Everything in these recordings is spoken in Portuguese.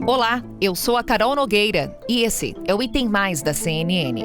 Olá, eu sou a Carol Nogueira e esse é o Item Mais da CNN.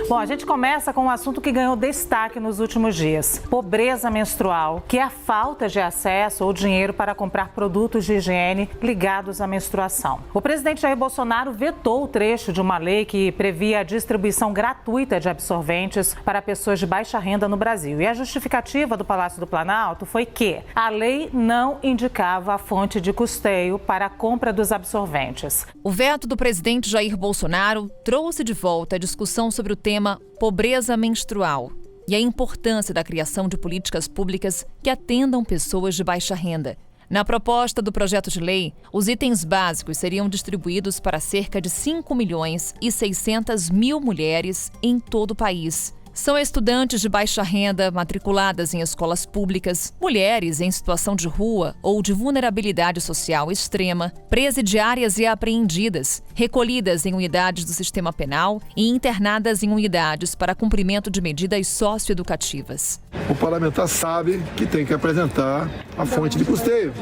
Bom, a gente começa com um assunto que ganhou destaque nos últimos dias. Pobreza menstrual, que é a falta de acesso ou dinheiro para comprar produtos de higiene ligados à menstruação. O presidente Jair Bolsonaro vetou o trecho de uma lei que previa a distribuição gratuita de absorventes para pessoas de baixa renda no Brasil. E a justificativa do Palácio do Planalto foi que a lei não indicava a fonte de custeio para a compra dos absorventes. O veto do presidente Jair Bolsonaro trouxe de volta a discussão sobre o tema pobreza menstrual e a importância da criação de políticas públicas que atendam pessoas de baixa renda. Na proposta do projeto de lei, os itens básicos seriam distribuídos para cerca de 5.600.000 mulheres em todo o país. São estudantes de baixa renda matriculadas em escolas públicas, mulheres em situação de rua ou de vulnerabilidade social extrema, presidiárias e apreendidas, recolhidas em unidades do sistema penal e internadas em unidades para cumprimento de medidas socioeducativas. O parlamentar sabe que tem que apresentar a fonte de custeio.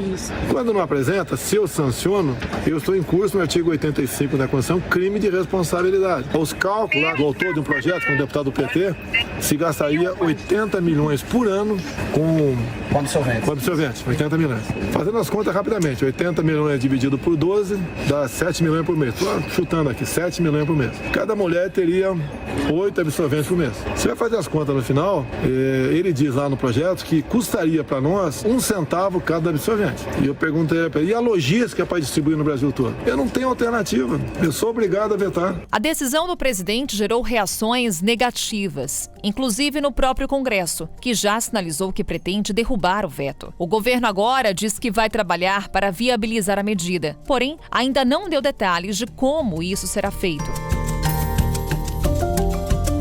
Quando não apresenta, se eu sanciono, eu estou em curso no artigo 85 da Constituição, crime de responsabilidade. Os cálculos do autor de um projeto, com o deputado do PT, se gastaria 80 milhões por ano com absorventes, 80 milhões. Fazendo as contas rapidamente, 80 milhões dividido por 12 dá 7 milhões por mês. Estou chutando aqui, 7 milhões por mês. Cada mulher teria 8 absorventes por mês. Você vai fazer as contas no final, ele diz lá no projeto que custaria para nós 1 centavo cada absorvente. E eu perguntei para ele, e a logística para distribuir no Brasil todo? Eu não tenho alternativa, eu sou obrigado a vetar. A decisão do presidente gerou reações negativas, inclusive no próprio Congresso, que já sinalizou que pretende derrubar o veto. O governo agora diz que vai trabalhar para viabilizar a medida, porém ainda não deu detalhes de como isso será feito.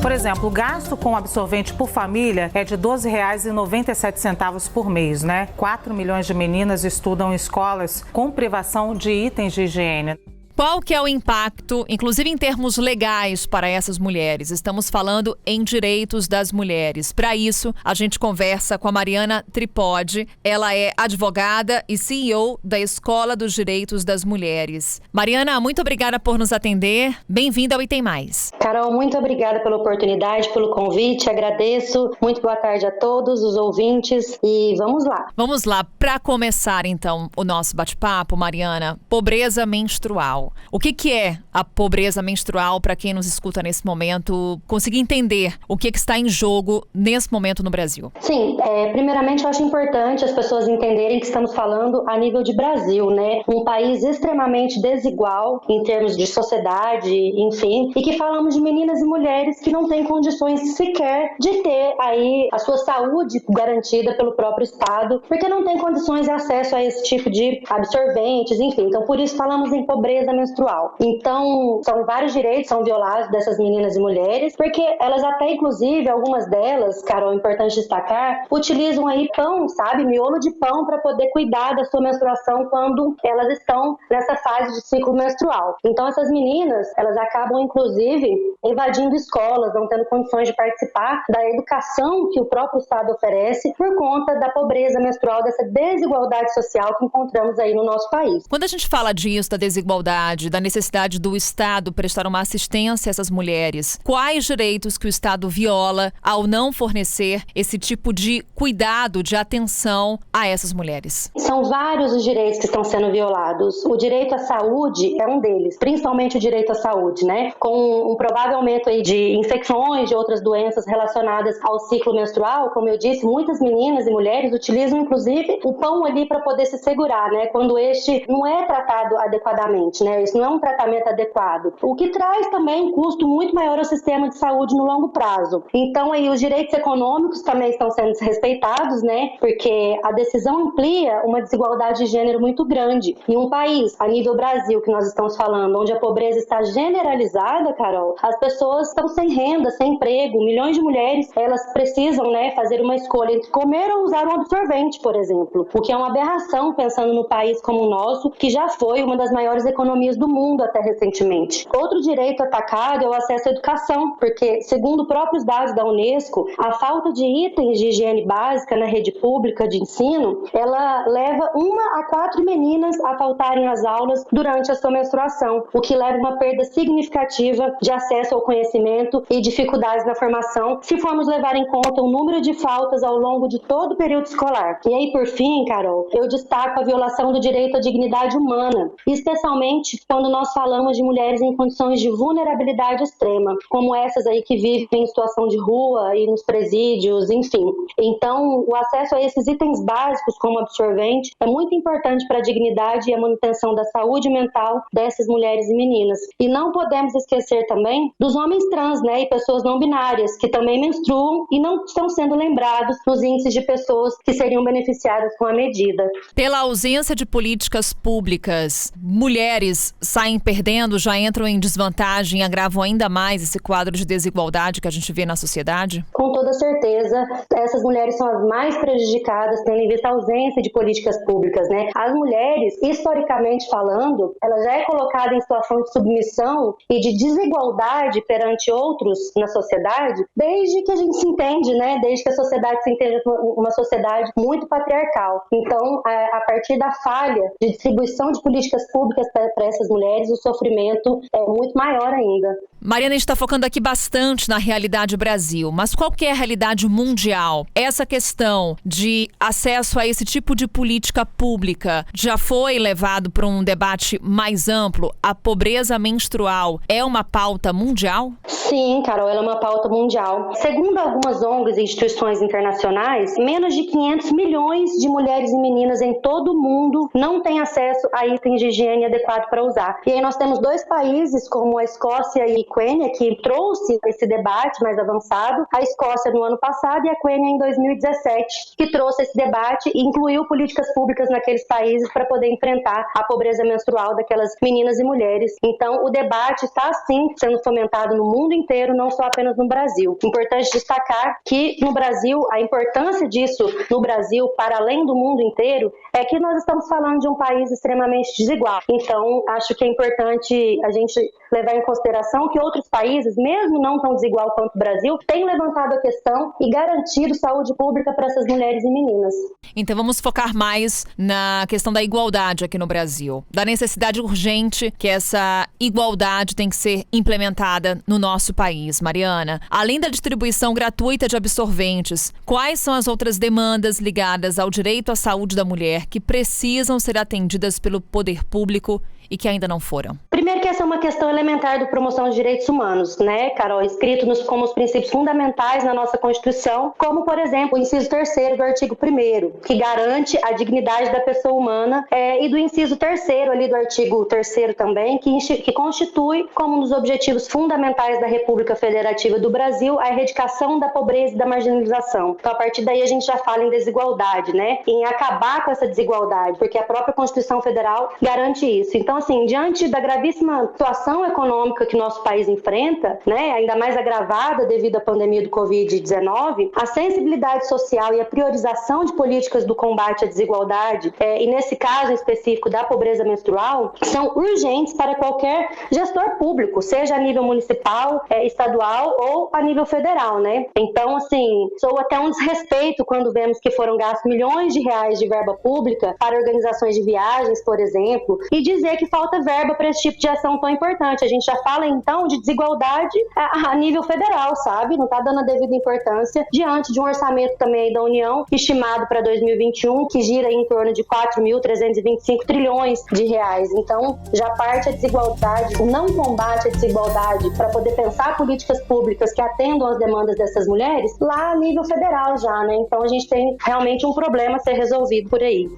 Por exemplo, o gasto com absorvente por família é de R$ 12,97 por mês, né? 4 milhões de meninas estudam em escolas com privação de itens de higiene. Qual que é o impacto, inclusive em termos legais, para essas mulheres? Estamos falando em direitos das mulheres. Para isso, a gente conversa com a Mariana Tripodi. Ela é advogada e CEO da Escola dos Direitos das Mulheres. Mariana, muito obrigada por nos atender. Bem-vinda ao Item Mais. Carol, muito obrigada pela oportunidade, pelo convite. Agradeço. Muito boa tarde a todos os ouvintes e vamos lá. Vamos lá. Para começar, então, o nosso bate-papo, Mariana, pobreza menstrual. O que é a pobreza menstrual para quem nos escuta nesse momento conseguir entender o que está em jogo nesse momento no Brasil? Sim, primeiramente eu acho importante as pessoas entenderem que estamos falando a nível de Brasil, né? Um país extremamente desigual em termos de sociedade, enfim, e que falamos de meninas e mulheres que não têm condições sequer de ter aí a sua saúde garantida pelo próprio Estado, porque não tem condições de acesso a esse tipo de absorventes, enfim. Então, por isso falamos em pobreza menstrual. Então, são vários direitos são violados dessas meninas e mulheres, porque elas até, inclusive, algumas delas, Carol, é importante destacar, utilizam aí pão, sabe? Miolo de pão para poder cuidar da sua menstruação quando elas estão nessa fase de ciclo menstrual. Então, essas meninas, elas acabam, inclusive, invadindo escolas, não tendo condições de participar da educação que o próprio Estado oferece por conta da pobreza menstrual, dessa desigualdade social que encontramos aí no nosso país. Quando a gente fala disso, da desigualdade, da necessidade do Estado prestar uma assistência a essas mulheres, quais direitos que o Estado viola ao não fornecer esse tipo de cuidado, de atenção a essas mulheres? São vários os direitos que estão sendo violados. O direito à saúde é um deles, principalmente o direito à saúde, né? Com um provável aumento aí de infecções, de outras doenças relacionadas ao ciclo menstrual, como eu disse, muitas meninas e mulheres utilizam, inclusive, o pão ali para poder se segurar, né? Quando este não é tratado adequadamente, né? Isso não é um tratamento adequado, o que traz também um custo muito maior ao sistema de saúde no longo prazo. Então, aí, os direitos econômicos também estão sendo desrespeitados, né? Porque a decisão amplia uma desigualdade de gênero muito grande. Em um país, a nível Brasil, que nós estamos falando, onde a pobreza está generalizada, Carol, as pessoas estão sem renda, sem emprego, milhões de mulheres, elas precisam, né, fazer uma escolha entre comer ou usar um absorvente, por exemplo, o que é uma aberração pensando no país como o nosso, que já foi uma das maiores economias do mundo até recentemente. recentemente. Outro direito atacado é o acesso à educação, porque, segundo próprios dados da Unesco, a falta de itens de higiene básica na rede pública de ensino, ela leva 1 a 4 meninas a faltarem às aulas durante a sua menstruação, o que leva a uma perda significativa de acesso ao conhecimento e dificuldades na formação, se formos levar em conta o número de faltas ao longo de todo o período escolar. E aí, por fim, Carol, eu destaco a violação do direito à dignidade humana, especialmente quando nós falamos de mulheres em condições de vulnerabilidade extrema, como essas aí que vivem em situação de rua e nos presídios, enfim. Então, o acesso a esses itens básicos, como absorvente, é muito importante para a dignidade e a manutenção da saúde mental dessas mulheres e meninas. E não podemos esquecer também dos homens trans, e pessoas não binárias, que também menstruam e não estão sendo lembrados nos índices de pessoas que seriam beneficiadas com a medida. Pela ausência de políticas públicas, mulheres saem perdendo, já entram em desvantagem, agravam ainda mais esse quadro de desigualdade que a gente vê na sociedade? Com toda certeza, essas mulheres são as mais prejudicadas, tendo em vista a ausência de políticas públicas, As mulheres, historicamente falando, ela já é colocada em situação de submissão e de desigualdade perante outros na sociedade, desde que a gente se entende, Desde que a sociedade se entende uma sociedade muito patriarcal. Então, a partir da falha de distribuição de políticas públicas para essas mulheres, o sofrimento é muito maior ainda. Mariana, a gente está focando aqui bastante na realidade Brasil, mas qual que é a realidade mundial? Essa questão de acesso a esse tipo de política pública já foi levado para um debate mais amplo? A pobreza menstrual é uma pauta mundial? Sim, Carol, ela é uma pauta mundial. Segundo algumas ONGs e instituições internacionais, menos de 500 milhões de mulheres e meninas em todo o mundo não têm acesso a itens de higiene adequado para usar. E aí nós temos 2 países, como a Escócia e Quênia, que trouxe esse debate mais avançado. A Escócia no ano passado e a Quênia em 2017, que trouxe esse debate e incluiu políticas públicas naqueles países para poder enfrentar a pobreza menstrual daquelas meninas e mulheres. Então, o debate está, sim, sendo fomentado no mundo inteiro, não só apenas no Brasil. Importante destacar que no Brasil, a importância disso no Brasil, para além do mundo inteiro, é que nós estamos falando de um país extremamente desigual. Então, acho que é importante a gente levar em consideração que outros países, mesmo não tão desigual quanto o Brasil, têm levantado a questão e garantido saúde pública para essas mulheres e meninas. Então vamos focar mais na questão da igualdade aqui no Brasil, da necessidade urgente que essa igualdade tem que ser implementada no nosso país. Mariana, além da distribuição gratuita de absorventes, quais são as outras demandas ligadas ao direito à saúde da mulher que precisam ser atendidas pelo poder público e que ainda não foram? Primeiro que essa é uma questão elementar da promoção de direitos humanos, Carol? Escrito como os princípios fundamentais na nossa Constituição, como, por exemplo, o inciso 3º do artigo 1º, que garante a dignidade da pessoa humana, e do inciso 3º ali do artigo 3º também, que constitui como um dos objetivos fundamentais da República Federativa do Brasil a erradicação da pobreza e da marginalização. Então, a partir daí, a gente já fala em desigualdade, em acabar com essa desigualdade, porque a própria Constituição Federal garante isso. Então, assim, diante da gravíssima situação econômica que nosso país enfrenta, ainda mais agravada devido à pandemia do Covid-19, a sensibilidade social e a priorização de políticas do combate à desigualdade, e nesse caso específico da pobreza menstrual, são urgentes para qualquer gestor público, seja a nível municipal, estadual ou a nível federal, Então, assim, sou até um desrespeito quando vemos que foram gastos milhões de reais de verba pública para organizações de viagens, por exemplo, e dizer que falta verba para esse tipo de ação tão importante. A gente já fala, então, de desigualdade a nível federal, sabe? Não está dando a devida importância diante de um orçamento também da União, estimado para 2021, que gira em torno de 4.325 trilhões de reais. Então, já parte a desigualdade, o não combate à desigualdade para poder pensar políticas públicas que atendam às demandas dessas mulheres lá a nível federal já, Então, a gente tem realmente um problema a ser resolvido por aí.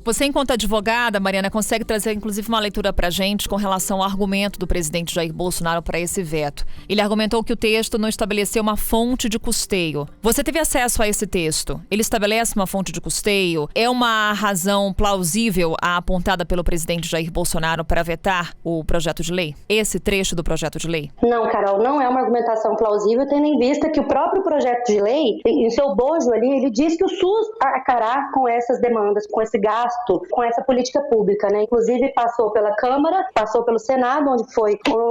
Você, enquanto advogada, Mariana, consegue trazer inclusive uma leitura para a gente com relação ao argumento do presidente Jair Bolsonaro para esse veto. Ele argumentou que o texto não estabeleceu uma fonte de custeio. Você teve acesso a esse texto? Ele estabelece uma fonte de custeio? É uma razão plausível a apontada pelo presidente Jair Bolsonaro para vetar o projeto de lei? Esse trecho do projeto de lei? Não, Carol, não é uma argumentação plausível, tendo em vista que o próprio projeto de lei, em seu bojo ali, ele diz que o SUS arcará com essas demandas, com esse gasto gasto com essa política pública, né? Inclusive passou pela Câmara, passou pelo Senado,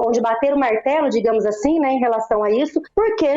onde bateram o martelo, digamos assim, né, em relação a isso,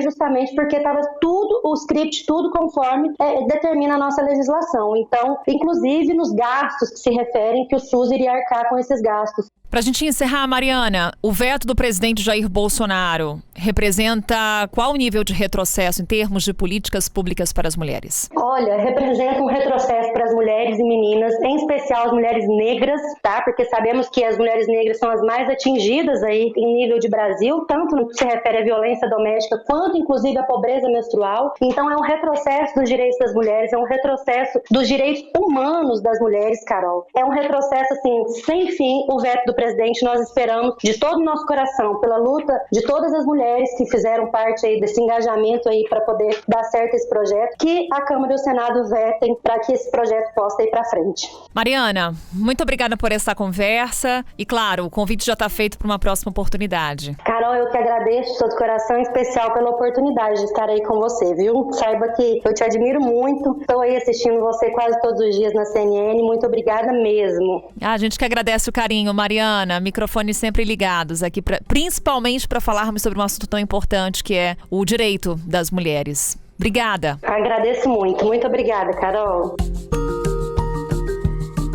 justamente porque estava tudo, o script, tudo conforme determina a nossa legislação. Então, inclusive nos gastos que se referem que o SUS iria arcar com esses gastos. Para a gente encerrar, Mariana, o veto do presidente Jair Bolsonaro representa qual nível de retrocesso em termos de políticas públicas para as mulheres? Olha, representa um retrocesso para as mulheres e meninas, em especial as mulheres negras, tá? Porque sabemos que as mulheres negras são as mais atingidas aí em nível de Brasil, tanto no que se refere à violência doméstica, quanto inclusive à pobreza menstrual. Então é um retrocesso dos direitos das mulheres, é um retrocesso dos direitos humanos das mulheres, Carol. É um retrocesso, assim, sem fim. O veto do presidente, nós esperamos de todo o nosso coração, pela luta de todas as mulheres que fizeram parte aí desse engajamento aí para poder dar certo esse projeto, que a Câmara e o Senado vetem para que esse projeto possa ir para frente. Mariana, muito obrigada por essa conversa e, claro, o convite já está feito para uma próxima oportunidade. Carol, eu que agradeço de todo o coração, em especial pela oportunidade de estar aí com você, viu? Saiba que eu te admiro muito, estou aí assistindo você quase todos os dias na CNN, muito obrigada mesmo. A gente que agradece o carinho, Mariana. Microfones sempre ligados aqui, principalmente para falarmos sobre um assunto tão importante que é o direito das mulheres. Obrigada. Agradeço muito. Muito obrigada, Carol.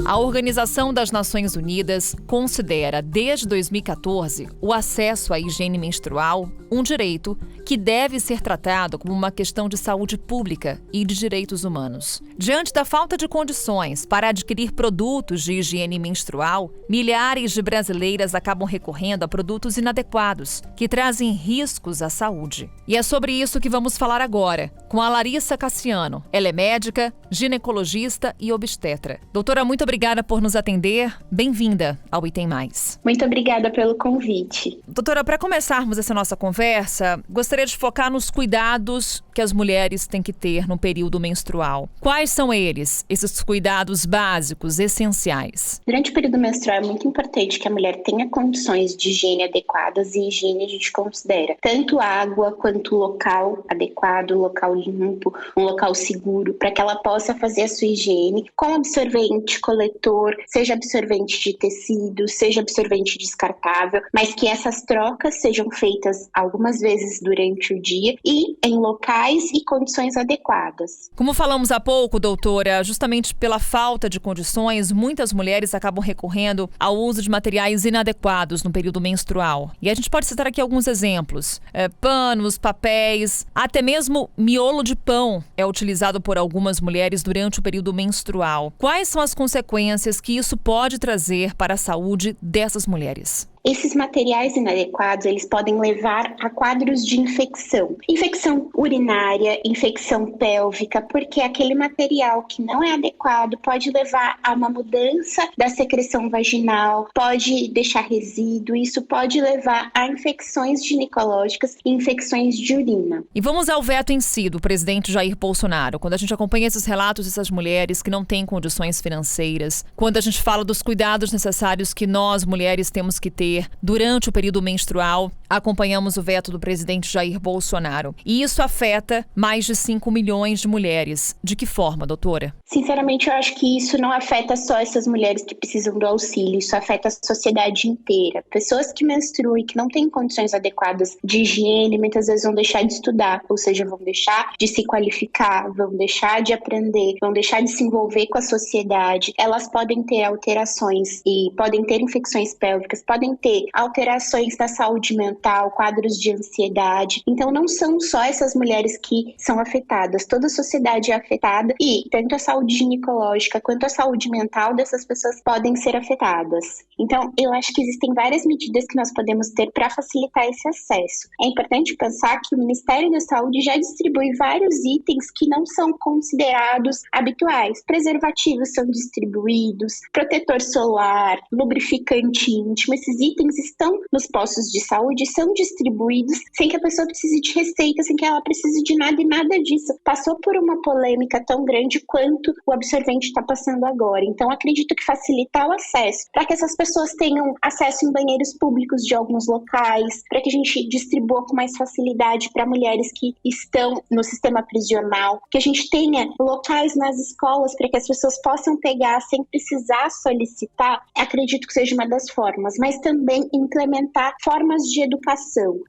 A Organização das Nações Unidas considera, desde 2014, o acesso à higiene menstrual um direito que deve ser tratado como uma questão de saúde pública e de direitos humanos. Diante da falta de condições para adquirir produtos de higiene menstrual, milhares de brasileiras acabam recorrendo a produtos inadequados, que trazem riscos à saúde. E é sobre isso que vamos falar agora, com a Larissa Cassiano. Ela é médica, ginecologista e obstetra. Doutora, muito obrigada por nos atender. Bem-vinda ao Item Mais. Muito obrigada pelo convite. Doutora, para começarmos essa nossa conversa, gostaria de focar nos cuidados que as mulheres têm que ter no período menstrual. Quais são eles, esses cuidados básicos, essenciais? Durante o período menstrual é muito importante que a mulher tenha condições de higiene adequadas, e higiene a gente considera tanto água quanto local adequado, local limpo, um local seguro, para que ela possa fazer a sua higiene com absorvente coletor, seja absorvente de tecido, seja absorvente descartável, mas que essas trocas sejam feitas algumas vezes durante o dia e em locais e condições adequadas. Como falamos há pouco, doutora, justamente pela falta de condições, muitas mulheres acabam recorrendo ao uso de materiais inadequados no período menstrual. E a gente pode citar aqui alguns exemplos. Panos, papéis, até mesmo miolo de pão é utilizado por algumas mulheres durante o período menstrual. Quais são as consequências que isso pode trazer para a saúde dessas mulheres? Esses materiais inadequados, eles podem levar a quadros de infecção. Infecção urinária, infecção pélvica, porque aquele material que não é adequado pode levar a uma mudança da secreção vaginal, pode deixar resíduo, isso pode levar a infecções ginecológicas e infecções de urina. E vamos ao veto em si do presidente Jair Bolsonaro. Quando a gente acompanha esses relatos dessas mulheres que não têm condições financeiras, quando a gente fala dos cuidados necessários que nós, mulheres, temos que ter durante o período menstrual, acompanhamos o veto do presidente Jair Bolsonaro. E isso afeta mais de 5 milhões de mulheres. De que forma, doutora? Sinceramente, eu acho que isso não afeta só essas mulheres que precisam do auxílio, isso afeta a sociedade inteira. Pessoas que menstruam e que não têm condições adequadas de higiene, muitas vezes vão deixar de estudar, ou seja, vão deixar de se qualificar, vão deixar de aprender, vão deixar de se envolver com a sociedade. Elas podem ter alterações e podem ter infecções pélvicas, podem ter alterações na saúde mental, quadros de ansiedade. Então não são só essas mulheres que são afetadas, toda a sociedade é afetada e tanto a saúde ginecológica quanto a saúde mental dessas pessoas podem ser afetadas. Então eu acho que existem várias medidas que nós podemos ter para facilitar esse acesso. É importante pensar que o Ministério da Saúde já distribui vários itens que não são considerados habituais. Preservativos são distribuídos, protetor solar, lubrificante íntimo, esses itens estão nos postos de saúde, são distribuídos sem que a pessoa precise de receita, sem que ela precise de nada, e nada disso passou por uma polêmica tão grande quanto o absorvente está passando agora. Então, acredito que facilitar o acesso, para que essas pessoas tenham acesso em banheiros públicos de alguns locais, para que a gente distribua com mais facilidade para mulheres que estão no sistema prisional, que a gente tenha locais nas escolas para que as pessoas possam pegar sem precisar solicitar, acredito que seja uma das formas, mas também implementar formas de educação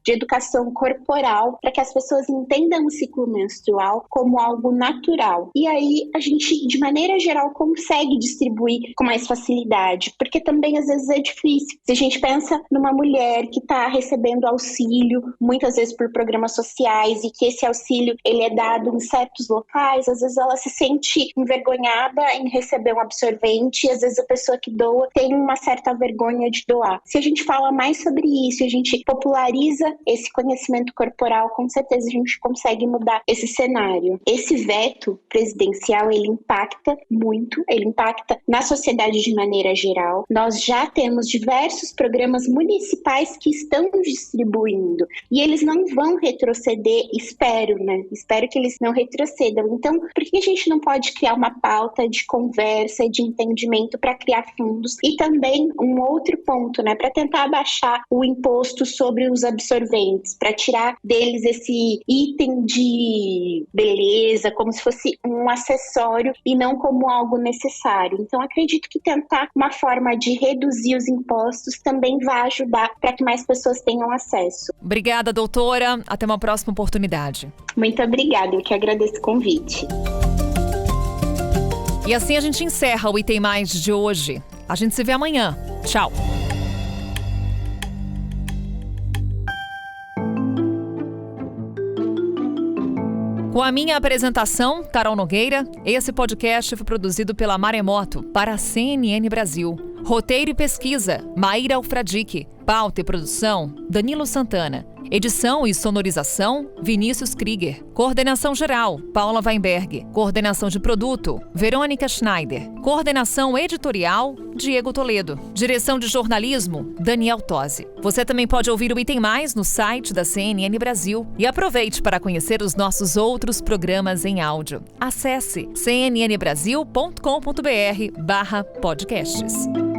corporal, para que as pessoas entendam o ciclo menstrual como algo natural. E aí a gente, de maneira geral, consegue distribuir com mais facilidade, porque também às vezes é difícil. Se a gente pensa numa mulher que está recebendo auxílio, muitas vezes por programas sociais, e que esse auxílio ele é dado em certos locais, às vezes ela se sente envergonhada em receber um absorvente, e às vezes a pessoa que doa tem uma certa vergonha de doar. Se a gente fala mais sobre isso, a gente populariza esse conhecimento corporal, com certeza a gente consegue mudar esse cenário. Esse veto presidencial, ele impacta muito, ele impacta na sociedade de maneira geral. Nós já temos diversos programas municipais que estão distribuindo, e eles não vão retroceder, espero que eles não retrocedam. Então, por que a gente não pode criar uma pauta de conversa, de entendimento para criar fundos? E também um outro ponto, para tentar abaixar o imposto sobre os absorventes, para tirar deles esse item de beleza, como se fosse um acessório e não como algo necessário. Então, acredito que tentar uma forma de reduzir os impostos também vai ajudar para que mais pessoas tenham acesso. Obrigada, doutora. Até uma próxima oportunidade. Muito obrigada, eu que agradeço o convite. E assim a gente encerra o Item Mais de hoje. A gente se vê amanhã. Tchau. Com a minha apresentação, Carol Nogueira, esse podcast foi produzido pela Maremoto para a CNN Brasil. Roteiro e pesquisa, Maíra Alfradique. Pauta e produção, Danilo Santana. Edição e sonorização, Vinícius Krieger. Coordenação geral, Paula Weinberg. Coordenação de produto, Verônica Schneider. Coordenação editorial, Diego Toledo. Direção de jornalismo, Daniel Tosi. Você também pode ouvir o Item Mais no site da CNN Brasil. E aproveite para conhecer os nossos outros programas em áudio. Acesse cnnbrasil.com.br/podcasts.